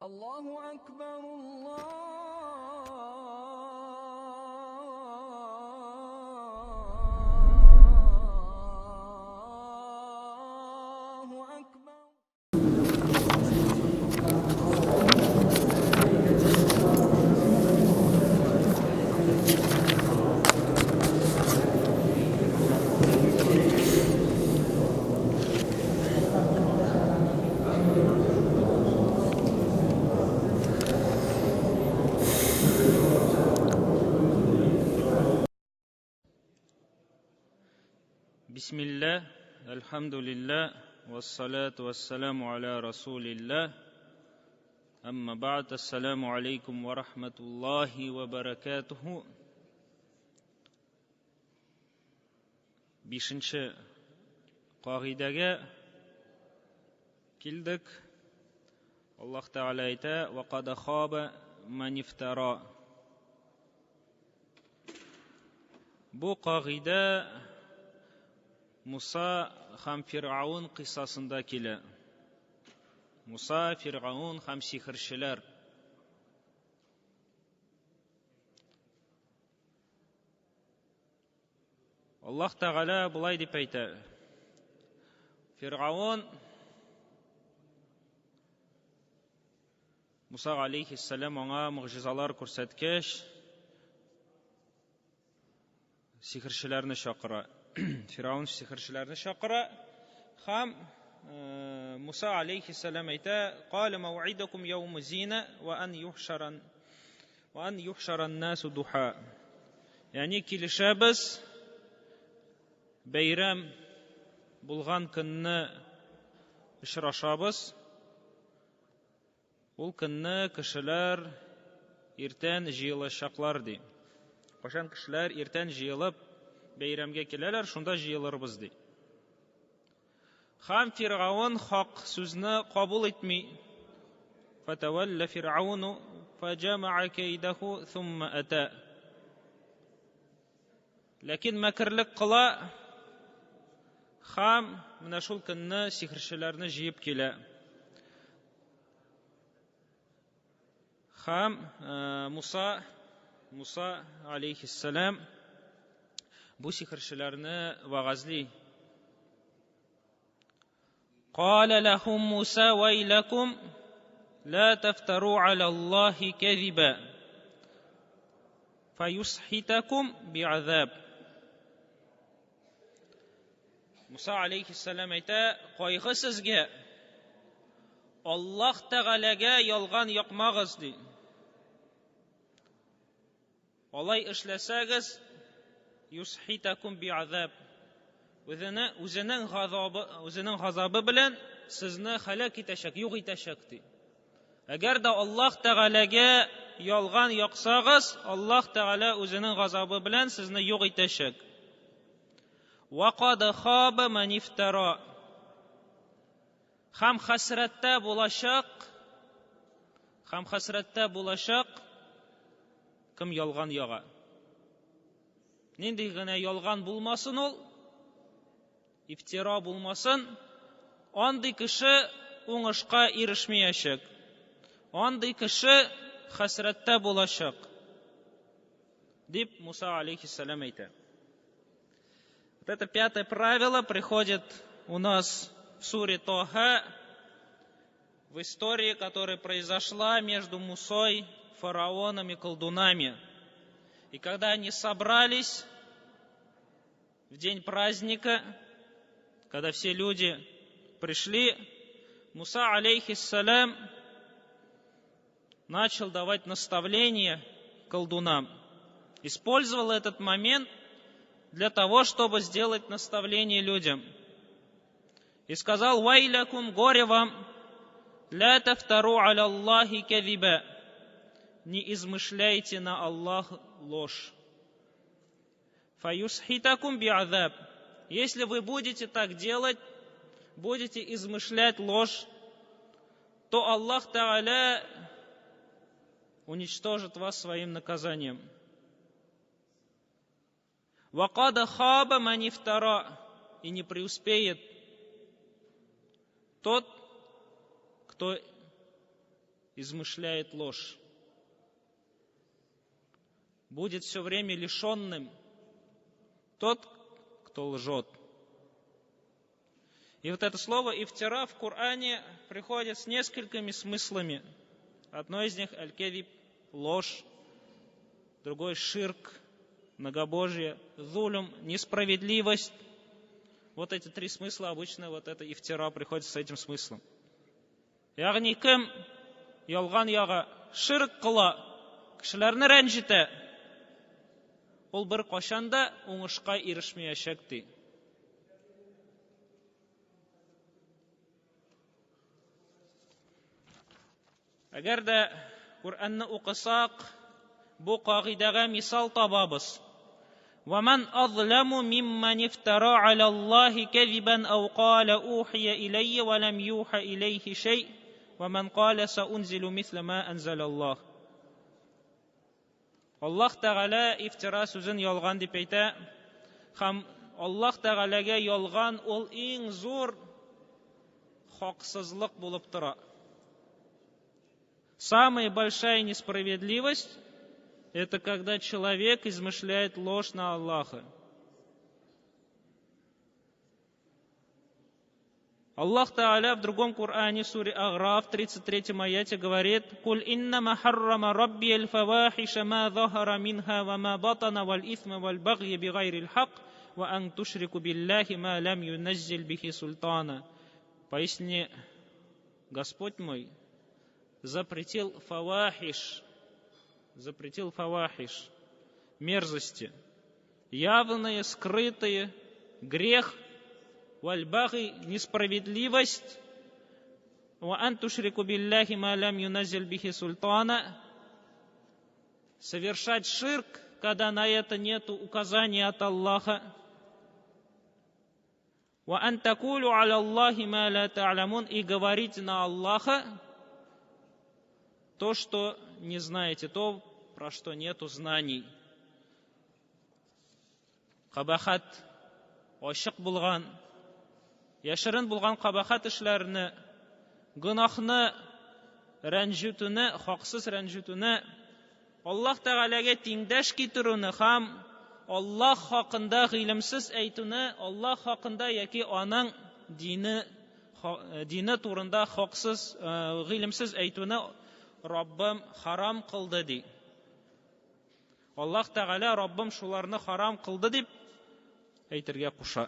الله أكبر الله أكبر. بسم الله الحمد لله والصلاة والسلام على رسول الله أما بعد السلام عليكم ورحمة الله وبركاته. Бишинче қағидаға келдік. Аллах Тағала айта: وَقَدْ خَابَ مَنِ افْتَرَى. Бұл қағида Муса һәм Фирғаун қиссасында келе. Муса, Фирғаун һәм сихіршілер. Аллах Тағала бұлай деп айта: Фирғаун Муса алейхиссалам аңа мұғжизалар көрсеткеш, сихіршілерні шақыра. Фирғаун сихіршілерні шақыра. Хам Муса алейхиссалам айта: «Қалы мауидакум яуму зина ва ан юхшаран насу духа». Яғни келешебіз бәйрам болған күнні ұшырашабыз. Ол күнні кішілер ертен жиылышақлар дей. Қашан кішілер ертен жиылып бәйрамге келелер, шунда жиылырбыз дей. Хам Фирғаун хақ сөзні қабыл етмей. Фатавалла Фирғауну фаджама'a кейдаху thumma ата. Ләкин мәкірлік қыла, хам мына шул күнні сихіршілерні жиып келе. Хам Муса алейхиссалам bu sihirchilarni va'azli. Qala lahum Musa waylakum la taftaru ala Allahi kadhiba fayushitakum bi'azab. Musa alayhissalam ayta: "Qo'yg'i sizga Alloh Tağalaga yolg'on yoqmag'iz" deydi. Olay ishlasangiz yushitakum bi'azab. O'zining g'azobi bilan sizni halok etashak, yo'q etashak deydi. Agarda Alloh Tağalaga yolg'on yoqsangiz, Alloh Tağala o'zining g'azobi bilan sizni yo'q etashak. Wa qad khaba man iftara. Ham hasratda bo'lashaq kim yolg'on yoqa. Nindi gina yolg'on bo'lmasin, ol iftiro bo'lmasin, onday kishi o'ngishqa erishmayashak. Onday kishi hasratda bo'lashaq deb Musa алейхиссалам ayta. Вот это пятое правило приходит у нас в суре Тоха, в истории, которая произошла между Мусой, фараоном и колдунами. И когда они собрались в день праздника, когда все люди пришли, Муса алейхиссалам начал давать наставления колдунам. Использовал этот момент для того, чтобы сделать наставление людям. И сказал: «Вайлякум, горе вам, ля тафтару аля Аллахи кадиба». Не измышляйте на Аллах ложь. Фаюсхитакум би'азаб. Если вы будете так делать, будете измышлять ложь, то Аллах Тааля уничтожит вас своим наказанием. Вакада хаба ман ифтара. И не преуспеет тот, кто измышляет ложь. Будет все время лишенным тот, кто лжет. И вот это слово «ифтира» в Коране приходит с несколькими смыслами. Одно из них аль-кадиб – ложь, другой – ширк, многобожие, зулюм, несправедливость. Вот эти три смысла обычно вот это ифтира приходит с этим смыслом. Ягни кем ялган яга ширк кыла, кешеләрне рәнҗетә, ул бер кашан да уңышка ирешмәячәк ди. Әгәр дә Куранны укысак, бу кагыйдәгә мисал табабыз. وَمَنْ أَظْلَمُ مِمَّنِ افْتَرَى عَلَى اللَّهِ كَذِبًا أَوْ قَالَ أُوحِيَ إِلَيَّ وَلَمْ يُوحَ إِلَيْهِ شَيْءٌ وَمَنْ قَالَ سَأُنْزِلُ مِثْلَ مَا أَنْزَلَ اللَّهُ. Аллаһ Тәгалә ифтира сүзен ялган дип әйтә, һәм Аллаһ Тәгаләгә ялган ул иң зур хаксызлык булып тора. Самая большая несправедливость – это когда человек измышляет ложь на Аллаха. Аллах Та'аля в другом Коране, суре Аграф, 33 аяте говорит: «Куль иннама харрама рабби аль-фавахиша ма захара минха ва ма батана валь исма валь багья бигайри аль-хак ва ан тушрику билляхи ма лям юназзиль бихи султана». Поясни, Господь мой запретил фавахиш, мерзости, явные, скрытые, грех, валь-баги, несправедливость, ва ан тушрику билляхи ма лям юназзиль бихи султана, совершать ширк, когда на это нет указания от Аллаха, ва ан такулу аля Аллахи ма ла та'ламун, и говорить на Аллаха то, что не знаете, то, про что нету знаний. Кабахат, ачык булган, яшерен булган кабахат эшләрне, гынахны рәнҗетүне, хаксыз рәнҗетүне, Аллаһ Тәгаләгә тиңдәш китерүне һәм Аллаһ хакында гыйлемсез әйтүне, Аллаһ хакында яки аның дине турында хаксыз, гыйлемсез әйтүне Раббым харам кылды ди. Аллаһ Тәгалә Раббым шуларны харам кылды дип әйтергә куша.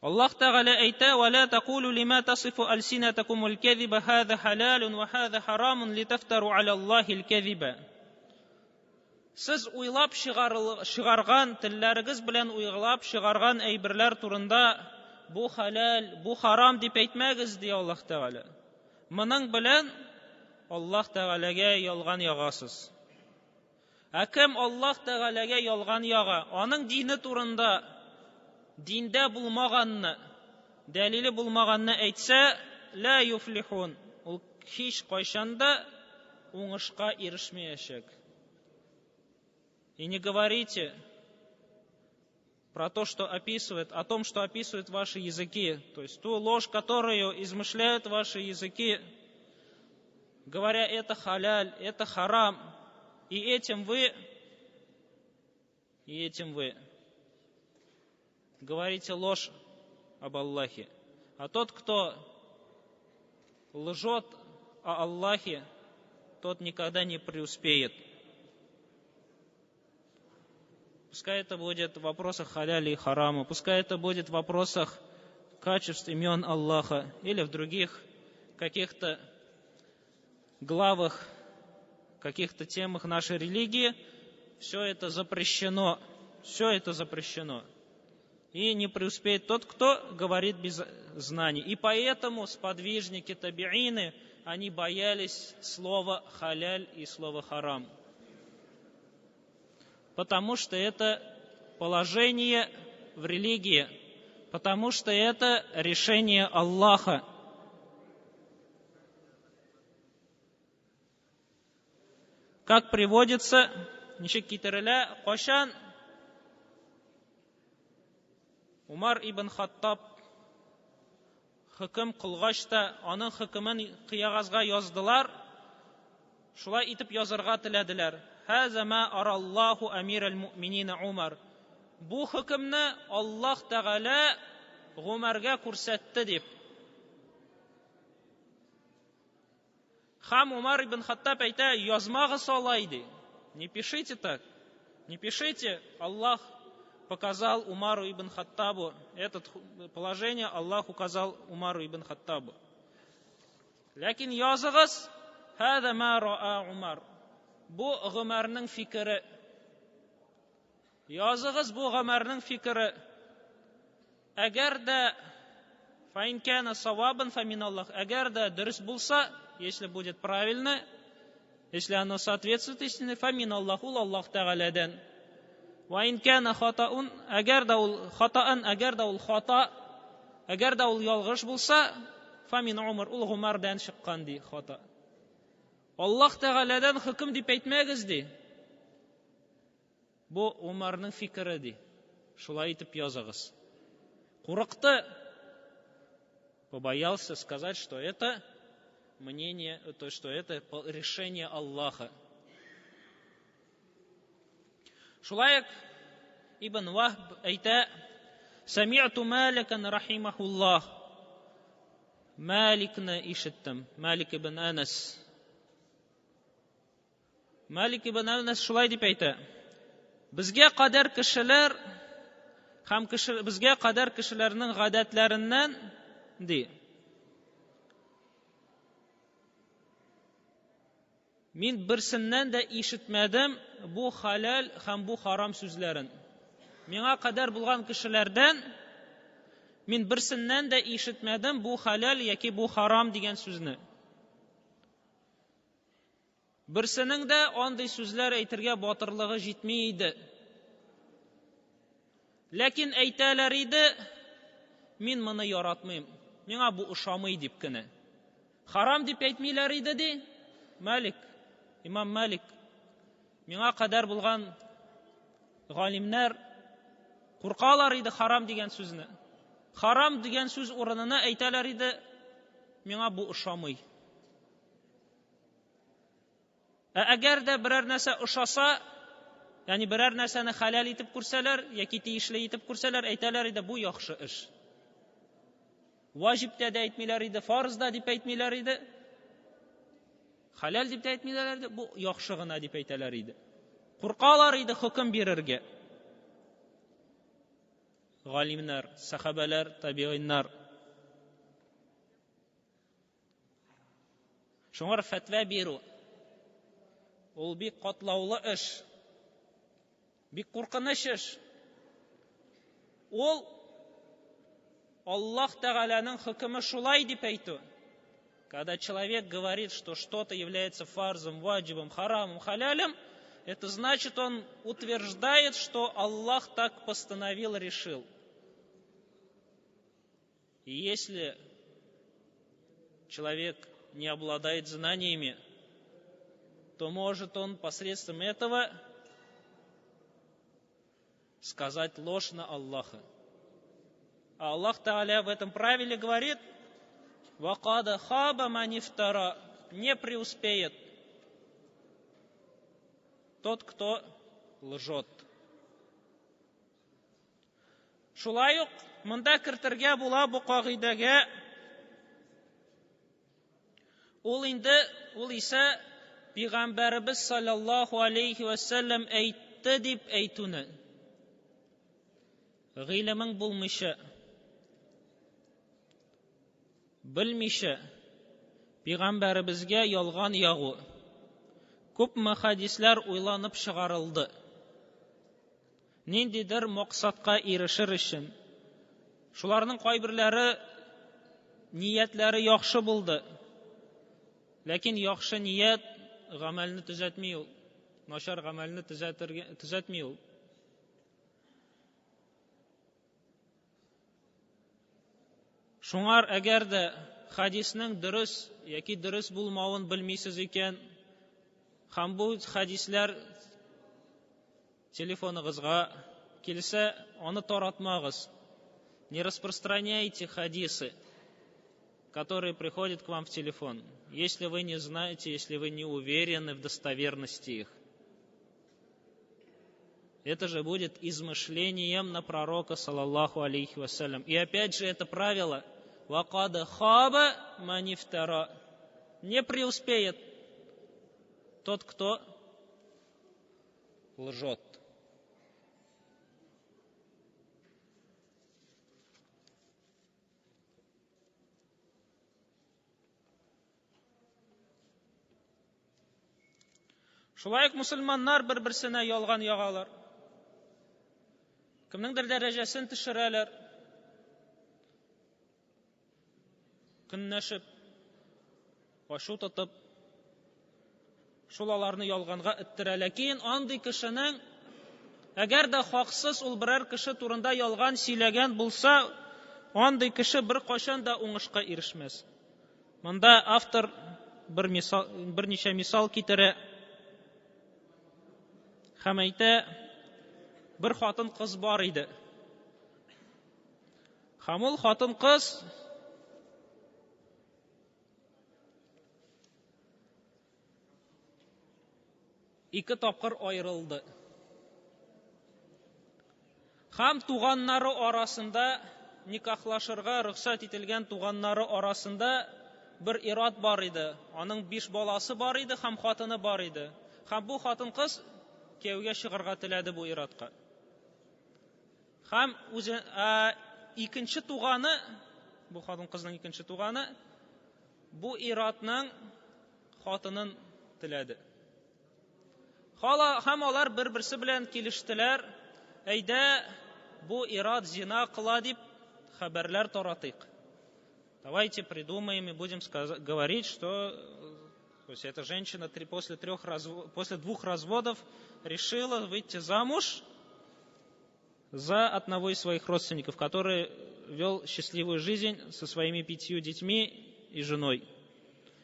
Аллаһ Тәгалә әйтә: «Вала тaqulu лима тасифу алсинатакум аль-кадиба хаза халалун ва хаза харамун литафтару аля Аллахи аль-кадиба». Сез уйлап чыгарган, телләрегез белән уйлап чыгарган әйберләр турында бу халал, бу харам дип әйтмәгез ди Аллаһ Тәгалә. Моның белән Аллаһ Тәгаләгә ялган ягасыз. Ә кем Аллаһ Тәгаләгә ялган яга, аның дине турында, диндә булмаганны, дәлиле булмаганны әйтсә, ла юфлихун, ул һич кайчан да уңышка ирешмәячәк. И не говорите про то, что описывает, о том, что описывают ваши языки, то есть ту ложь, которую измышляют ваши языки, говоря это халяль, это харам, и этим вы говорите ложь об Аллахе. А тот, кто лжет о Аллахе, тот никогда не преуспеет. Пускай это будет в вопросах халяли и харама, пускай это будет в вопросах качеств имен Аллаха или в других каких-то главах, каких-то темах нашей религии, все это запрещено. И не преуспеет тот, кто говорит без знаний. И поэтому сподвижники табиины, они боялись слова халяль и слова харам. Потому что это положение в религии, потому что это решение Аллаха. Как приводится, ничек китерелә, кашан Умар ибн Хаттаб хөкем кылгач та, аның хөкемен кыягазга яздылар. Шулай итеп язарга теләделәр. Хаза ма араллаху амирал муъминина Умар. Бу хөкемне Аллаһ Тәгалә Гумарга күрсәтте дип. Хам Умар ибн Хаттаб әйтә, язмагыз алай ди. Не пишите так. Не пишите. Аллаһ показал Умару ибн Хаттабу. Это положение Аллах указал Умару ибн Хаттабу. Ләкин языгыз, хаза ма раа Умар. Бу Гумарның фикере. Языгыз, бу Гумарның фикере. Әгәр дә фаин кана савабан фамин Аллах. Әгәр дә дөрес булса, если будет правильно, если оно соответствует истине, фамин Аллах, ул Аллаһ Тәгаләдән. Ваин кана хатаун, әгәр дә ул хатаан, әгәр дә ул хата, әгәр дә ул ялгыш булса, фамин Умар, ул Гумардан чыккан ди хата. Аллаһ Тәгаләдән хөкем дип әйтмәгез ди. Бу Умарның фикере ди. Шулай итеп языгыз. Курыкты, побоялся сказать, что это мнение, то, что это решение Аллаха. Шулай Ибн Вахб әйтә, «Сами'ту Маликан рахимахуллах». Маликны ишеттем, Малик ибн Анас. Малик ибн Анас шулай дип әйтә, безгә кадәр кешеләр һәм безгә кадәр кешеләрнең гадәтләреннән ди. Мин берсеннән дә ишетмәдем бу халал һәм бу харам сүзләрен. Миңа кадәр булган кешеләрдән мин берсеннән дә ишетмәдем бу халал яки бу харам дигән сүзне. Берсенең дә андый сүзләр әйтергә батырлыгы җитми иде. Ләкин әйтәләр иде, мин моны яратмыйм. Миңа бу ошамый дип кенә. Харам дип әйтмиләр иде ди. Малик, Имам Малик, миңа кадәр булган галимнәр куркалар иде харам дигән сүзне. Харам дигән сүз урынына әйтәләр иде, миңа бу ошамый. Әгәр дә берәр нәрсә ошаса, ягъни берәр нәрсәне халал итеп күрсәләр, яки тиешле итеп күрсәләр, әйтәләр иде, бу яхшы эш. Ваҗиб тә әйтмиләр иде, фарз да дип әйтмиләр иде. Халал дип әйтмиләр иде, бу яхшы гына дип әйтәләр иде. Куркалар иде хөкем бирергә. Галимнәр, сахабалар, табигиннар. Шуңар фәтва бирү. Ул бик катлаулы эш. Бик куркыныч эш. Ул Аллаһ Тәгаләнең хөкеме шулай дип әйтү. Когда человек говорит, что что-то является фарзом, ваджибом, харамом, халялем, это значит, он утверждает, что Аллах так постановил, решил. И если человек не обладает знаниями, то может он посредством этого сказать ложь на Аллаха. А Аллах Тааля в этом правиле говорит, «Вакада хаба манифтара», не преуспеет тот, кто лжет. Шулай ук монда кертергә була бу кагыйдәгә. Ул исә Пәйгамбәрбез саллаллаху алейхи ва саллям әйтте дип әйтүне. Гыйлемең булмыйча, белмичә Пәйгамбәребезгә ялган ягу. Күпме хадисләр уйланып чыгарылды. Ниндидер максатка ирешер өчен. Шуларның кайберләре ниятләре яхшы булды. Ләкин яхшы ният гамәлне төзәтми ул. Начар гамәлне төзәтми ул. Шуңар әгәр дә хадисның дөрес яки дөрес булмавын белмисез икән, һәм бу хадисләр телефоныгызга килсә, аны таратмагыз. Не распространяйте хадисы, которые приходят к вам в телефон, если вы не знаете, если вы не уверены в достоверности их. Это же будет измышлением на пророка, саллаллаху алейхи вассалям. И опять же это правило: «Вакада хаба манифтара». Не преуспеет тот, кто лжет. Шулай ук мусульманнар бер-берсенә ялган ягалар. Кемнеңдер дәрәҗәсен төшерәләр. Көнләшеп, ашу тотып, шул аларны ялганга эттерәләр. Ләкин андый кешенең, әгәр дә хаксыз ул берәр кеше турында ялган сөйләгән булса, андый кеше бер кайчан да уңышка ирешмәс. Монда автор берничә мисал китерә. Һәм әйтә, бер хатын-кыз бар иде. Һәм ул хатын-кыз ике тапкыр аерылды. Һәм туганнары арасында, никахлашырга рөхсәт ителгән туганнары арасында бер ират бар иде. Аның 5 баласы бар иде һәм хатыны бар иде. Һәм бу хатын-кыз кияүгә чыгарга теләде бу иратка. Һәм икенче туганы, бу хатын-кызның икенче туганы, бу иратның хатынын теләде. Һәм алар бер-берсе белән килештеләр: әйдә, бу ират зина кыла дип хәбәрләр таратыйк. Давайте придумаем и будем говорить, что эта женщина после 2 разводов решила выйти замуж за одного из своих родственников, который вел счастливую жизнь со своими 5 детьми и женой.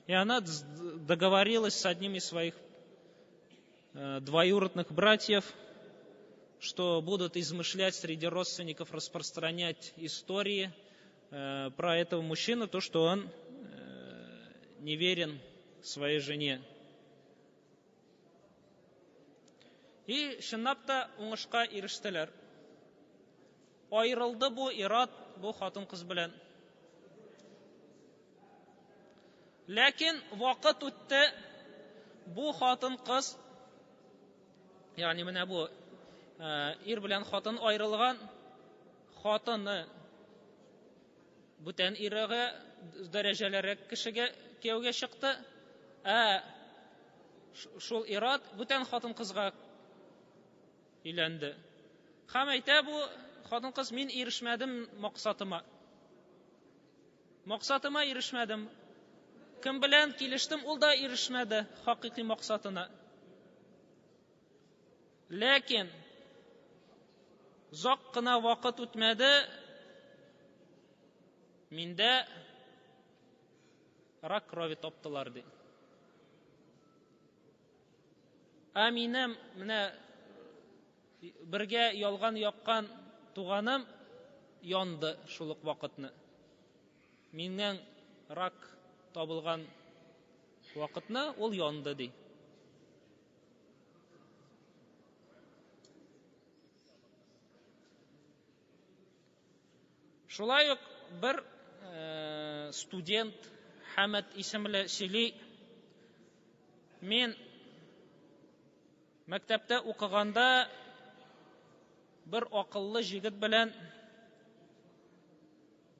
И она договорилась с одним из своих двоюродных братьев, что будут измышлять среди родственников, распространять истории про этого мужчину, то, что он неверен своей жене. И чынлап та уңышка ирештеләр. Аерылды бу ират бу хатын-кыз белән. Ләкин вакыт үтте, бу хатын-кыз, ягъни менә бу ир белән хатын аерылган, хатыны бүтән иргә дәрәҗәлерәк кешегә кияүгә чыкты, шул ират бүтән хатын-кызга өйләнде. Һәм әйтә, бу хатын-кыз: мин ирешмәдем максатыма. Максатыма ирешмәдем. Кем белән килештем, ул да ирешмәде хакыйкый максатына. Ләкин зак кына вакыт үтмәде, миндә рак крови таптылар ди. Минем менә бергә ялган яккан туганым янды шул ук вакытны. Миннән рак табылган вакытны ул янды ди. Шулай ук бер студент Хәмәд исемле сөйли: мин мәктәптә укыганда бер акыллы җегет белән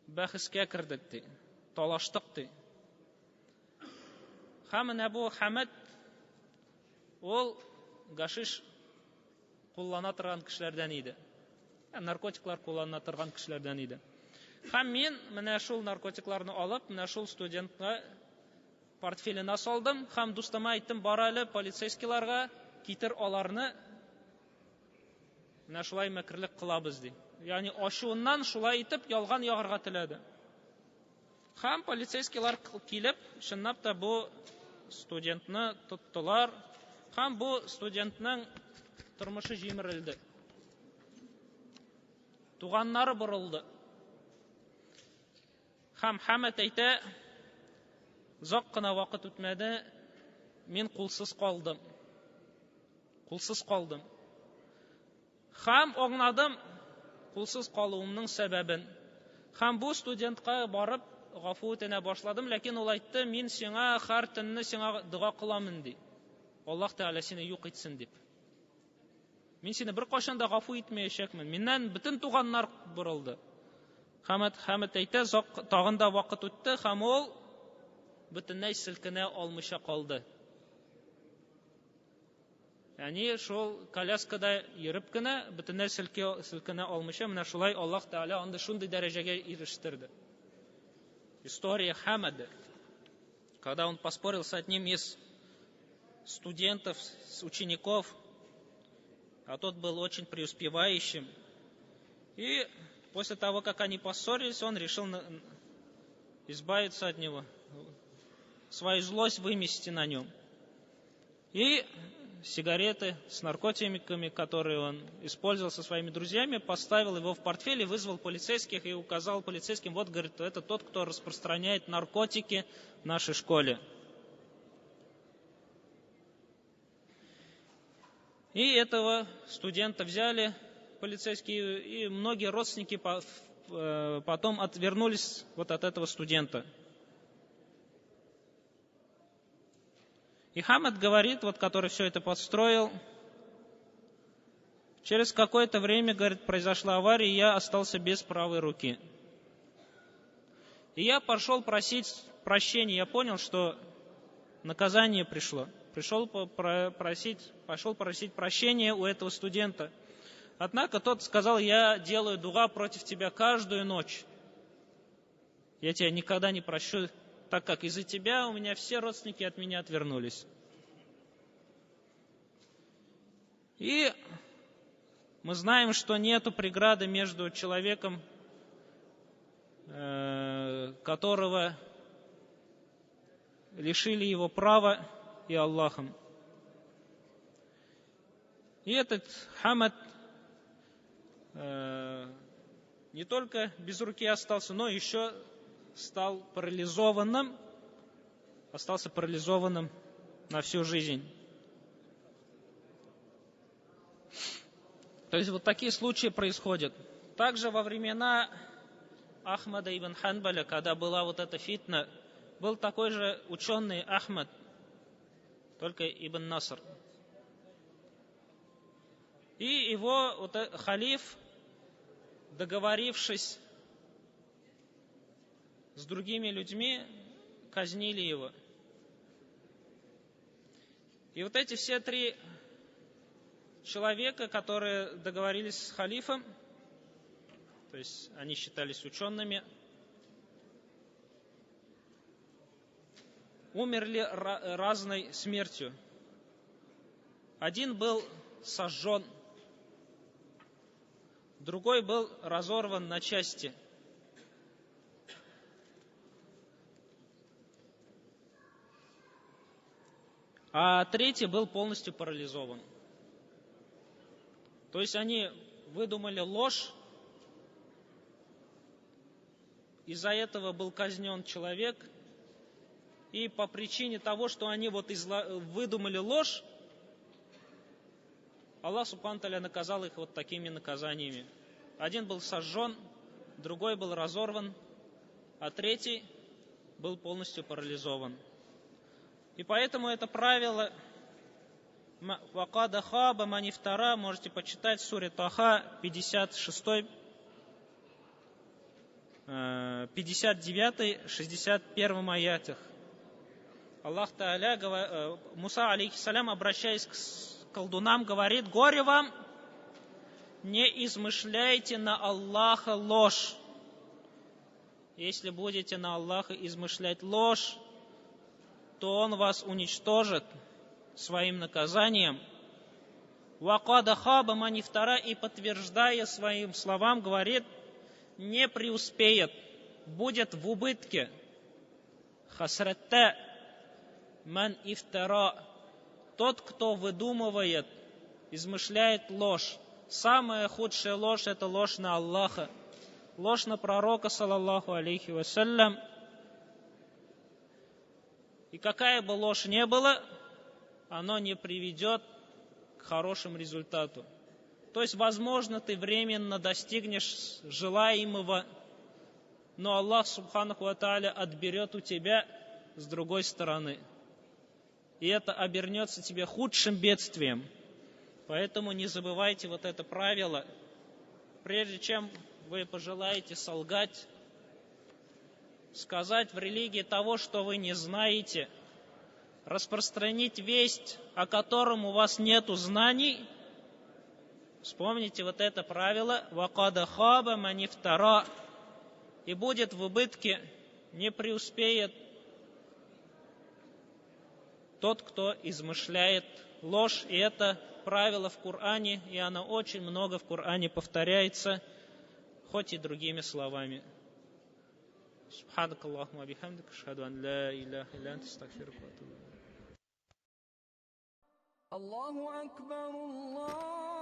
бәхескә кердек ди, талаштык ди. Һәм менә бу Хәмәд, ул гашиш куллана торган кешеләрдән иде. Наркотиклар куллана торган кешеләрдән иде. Һәм мин менә шул наркотикларны алып, менә шул студентка портфеленә салдым, һәм дустыма әйттем: бар әле полицейскийларга, китер аларны, менә шулай мәкерлек кылабыз ди. Ягъни ачуыннан шулай итеп ялган ягарга теләде. Һәм полицейскийлар килеп, чынлап та бу студентны тоттылар, һәм бу студентның тормышы җимерелде. Туганнары борылды. Хамад әйтә, ұзақ қына вақыт өтмәде, мен құлсыз қалдым. Хам оңнадым құлсыз қалуымның сәбәбін. Хам бұл студентқа барып ғафу өтіне башладым, ләкин ол айтты, мен сеңа һәр түнні сеңа дұға қыламын ди. Аллах Тәғала сені юқ етсін деп. Мен сені бір қашанда ғафу етмейшекмін. Меннен бүтін туғаннар бұрылды. Хамад әйтті, тағында вақыт өтті, хам ол бүтіннәй сілкіне алмыша қалды. Яни шул коляскада еріп кіні, бүтіннәй сілкіне алмыша, менә шулай Аллах Тәғала онды шундай дәрежеге ирештірді. История Хамада, когда он поспорил с одним из студентов, с учеников, а тот был очень преуспевающим. И после того, как они поссорились, он решил избавиться от него, свою злость выместить на нем. И сигареты с наркотиками, которые он использовал со своими друзьями, поставил его в портфель и вызвал полицейских и указал полицейским, вот, говорит, это тот, кто распространяет наркотики в нашей школе. И этого студента взяли полицейские, и многие родственники потом отвернулись вот от этого студента. И Хамад говорит, вот, который все это подстроил, через какое-то время, говорит, произошла авария, и я остался без правой руки. И я пошел просить прощения, я понял, что наказание пришло. Пошел просить прощения у этого студента. Однако тот сказал, я делаю дуга против тебя каждую ночь. Я тебя никогда не прощу, так как из-за тебя у меня все родственники от меня отвернулись. И мы знаем, что нету преграды между человеком, которого лишили его права, и Аллахом. И этот Хамад не только без руки остался, но еще стал парализованным, остался парализованным на всю жизнь. То есть вот такие случаи происходят. Также во времена Ахмада ибн Ханбаля, когда была вот эта фитна, был такой же ученый Ахмад, только Ибн Наср. И его вот, халиф, договорившись с другими людьми, казнили его. И вот эти все три человека, которые договорились с халифом, то есть они считались учеными, умерли разной смертью. Один был сожжен, другой был разорван на части. А третий был полностью парализован. То есть они выдумали ложь, из-за этого был казнен человек, и по причине того, что они выдумали ложь, Аллах Субхану Тааля наказал их вот такими наказаниями. Один был сожжен, другой был разорван, а третий был полностью парализован. И поэтому это правило «Вакада хаба манифтара» можете почитать в суре Таха 56, 59, 61 аятах. Аллах Тааля, Муса алейхиссалям, обращаясь к колдунам, говорит: горе вам, не измышляйте на Аллаха ложь. Если будете на Аллаха измышлять ложь, то Он вас уничтожит своим наказанием. Вакада хаба манифтара, и подтверждая своим словам, говорит: не преуспеет, будет в убытке. Хасратта ман ифтара, тот, кто выдумывает, измышляет ложь. Самая худшая ложь — это ложь на Аллаха. ложь на пророка, саллаллаху алейхи вассалям. И какая бы ложь ни была, она не приведет к хорошему результату. То есть, возможно, ты временно достигнешь желаемого, но Аллах субханаху ва тааля отберет у тебя с другой стороны. И это обернется тебе худшим бедствием. Поэтому не забывайте вот это правило. Прежде чем вы пожелаете солгать, сказать в религии того, что вы не знаете, распространить весть, о котором у вас нету знаний, вспомните вот это правило «Вакада хаба манифтара», и будет в убытке, не преуспеет тот, кто измышляет ложь. И это правило в Коране, и оно очень много в Коране повторяется, хоть и другими словами. Субханак Аллахумма бихамдик, ашхаду ан ла иляха илля анта, астагфирука ва атубу илейк. الله أكبر الله